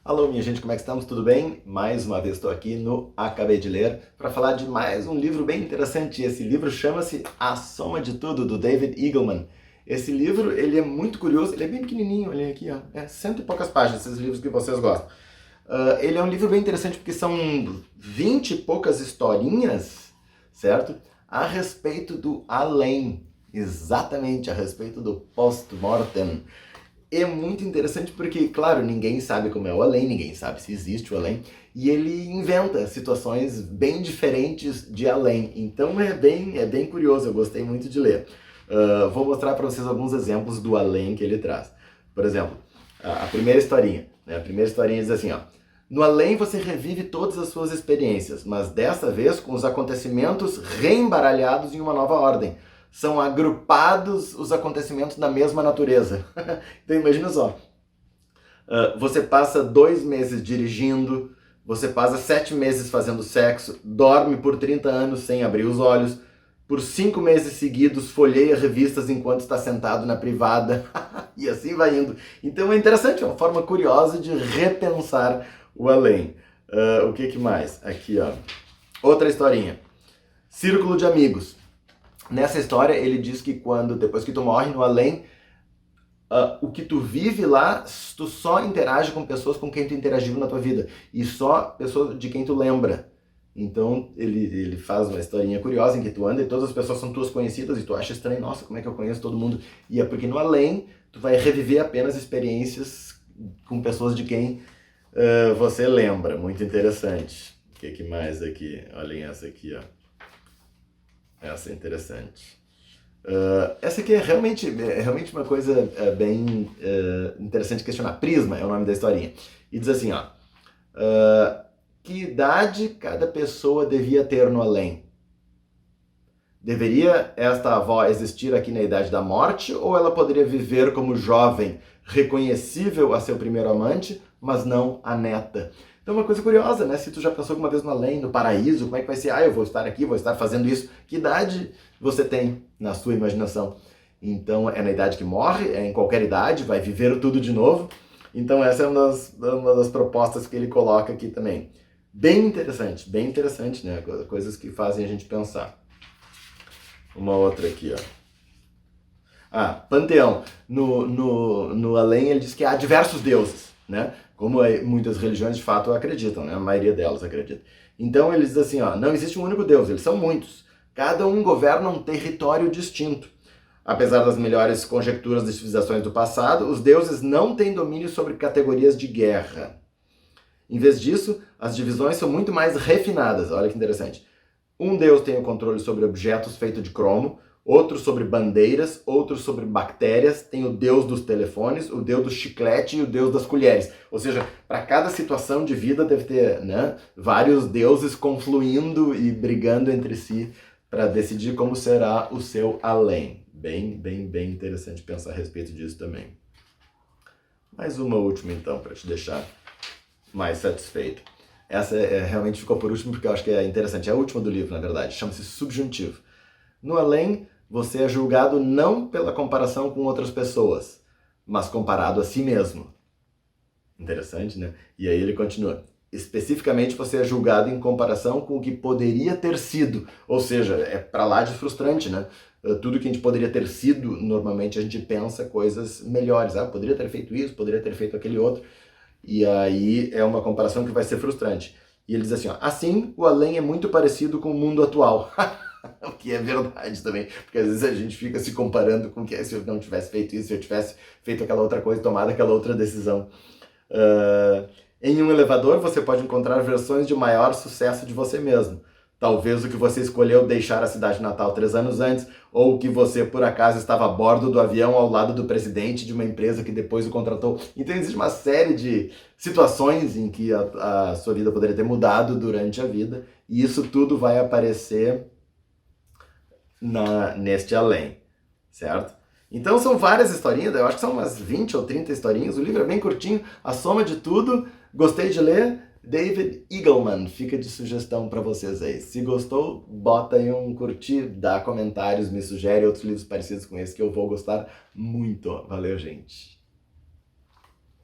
Alô, minha gente, como é que estamos? Tudo bem? Mais uma vez estou aqui no Acabei de Ler para falar de mais um livro bem interessante. Esse livro chama-se A Soma de Tudo, do David Eagleman. Esse livro, ele é muito curioso, ele é bem pequenininho, olha aqui, ó, é cento e poucas páginas, esses livros que vocês gostam. Ele é um livro bem interessante porque são 20 e poucas historinhas, certo? A respeito do além, exatamente a respeito do post-mortem. É muito interessante porque, claro, ninguém sabe como é o além, ninguém sabe se existe o além, e ele inventa situações bem diferentes de além. Então é bem curioso, eu gostei muito de ler. Vou mostrar para vocês alguns exemplos do além que ele traz. Por exemplo, a primeira historinha. Né? A primeira historinha diz assim, ó. No além você revive todas as suas experiências, mas dessa vez com os acontecimentos reembaralhados em uma nova ordem. São agrupados os acontecimentos da mesma natureza. Então imagina só, você passa 2 meses dirigindo, você passa 7 meses fazendo sexo, dorme por 30 anos sem abrir os olhos, por 5 meses seguidos folheia revistas enquanto está sentado na privada, e assim vai indo. Então é interessante, é uma forma curiosa de repensar o além. O que mais? Aqui, ó. Outra historinha. Círculo de amigos. Nessa história ele diz que depois que tu morre no além, o que tu vive lá, tu só interage com pessoas com quem tu interagiu na tua vida. E só pessoas de quem tu lembra. Então ele faz uma historinha curiosa em que tu anda e todas as pessoas são tuas conhecidas e tu acha estranho, nossa, como é que eu conheço todo mundo? E é porque no além tu vai reviver apenas experiências com pessoas de quem você lembra. Muito interessante. O que mais aqui? Olhem essa aqui, ó. Essa é interessante. Essa aqui é realmente uma coisa bem interessante questionar. Prisma é o nome da historinha. E diz assim, ó. Que idade cada pessoa devia ter no além? Deveria esta avó existir aqui na idade da morte ou ela poderia viver como jovem, reconhecível a seu primeiro amante, mas não a neta? Então é uma coisa curiosa, né? Se tu já pensou alguma vez no além, no paraíso, como é que vai ser? Eu vou estar aqui, vou estar fazendo isso. Que idade você tem na sua imaginação? Então é na idade que morre, é em qualquer idade, vai viver tudo de novo. Então essa é uma das propostas que ele coloca aqui também. Bem interessante, né? Coisas que fazem a gente pensar. Uma outra aqui, ó. Panteão. No além ele diz que há diversos deuses, né? Como muitas religiões de fato acreditam, né? A maioria delas acredita. Então ele diz assim, ó, não existe um único Deus, eles são muitos. Cada um governa um território distinto. Apesar das melhores conjecturas das civilizações do passado, os deuses não têm domínio sobre categorias de guerra. Em vez disso, as divisões são muito mais refinadas. Olha que interessante. Um deus tem o controle sobre objetos feitos de cromo, outro sobre bandeiras, outro sobre bactérias, tem o deus dos telefones, o deus do chiclete e o deus das colheres. Ou seja, para cada situação de vida deve ter, né, vários deuses confluindo e brigando entre si para decidir como será o seu além. Bem interessante pensar a respeito disso também. Mais uma última então, para te deixar mais satisfeito. Essa realmente ficou por último porque eu acho que é interessante. É a última do livro, na verdade. Chama-se Subjuntivo. No além, você é julgado não pela comparação com outras pessoas, mas comparado a si mesmo. Interessante, né? E aí ele continua. Especificamente, você é julgado em comparação com o que poderia ter sido. Ou seja, é pra lá de frustrante, né? Tudo que a gente poderia ter sido, normalmente a gente pensa coisas melhores. Poderia ter feito isso, poderia ter feito aquele outro. E aí é uma comparação que vai ser frustrante. E ele diz assim, ó, assim o além é muito parecido com o mundo atual. O que é verdade também, porque às vezes a gente fica se comparando com que se eu não tivesse feito isso, se eu tivesse feito aquela outra coisa, tomado aquela outra decisão. Em um elevador você pode encontrar versões de maior sucesso de você mesmo. Talvez o que você escolheu deixar a cidade natal 3 anos antes, ou que você, por acaso, estava a bordo do avião ao lado do presidente de uma empresa que depois o contratou. Então existe uma série de situações em que a sua vida poderia ter mudado durante a vida, e isso tudo vai aparecer neste além, certo? Então são várias historinhas, eu acho que são umas 20 ou 30 historinhas, o livro é bem curtinho, a soma de tudo, gostei de ler, David Eagleman, fica de sugestão para vocês aí. Se gostou, bota aí um curtir, dá comentários, me sugere outros livros parecidos com esse que eu vou gostar muito. Valeu, gente!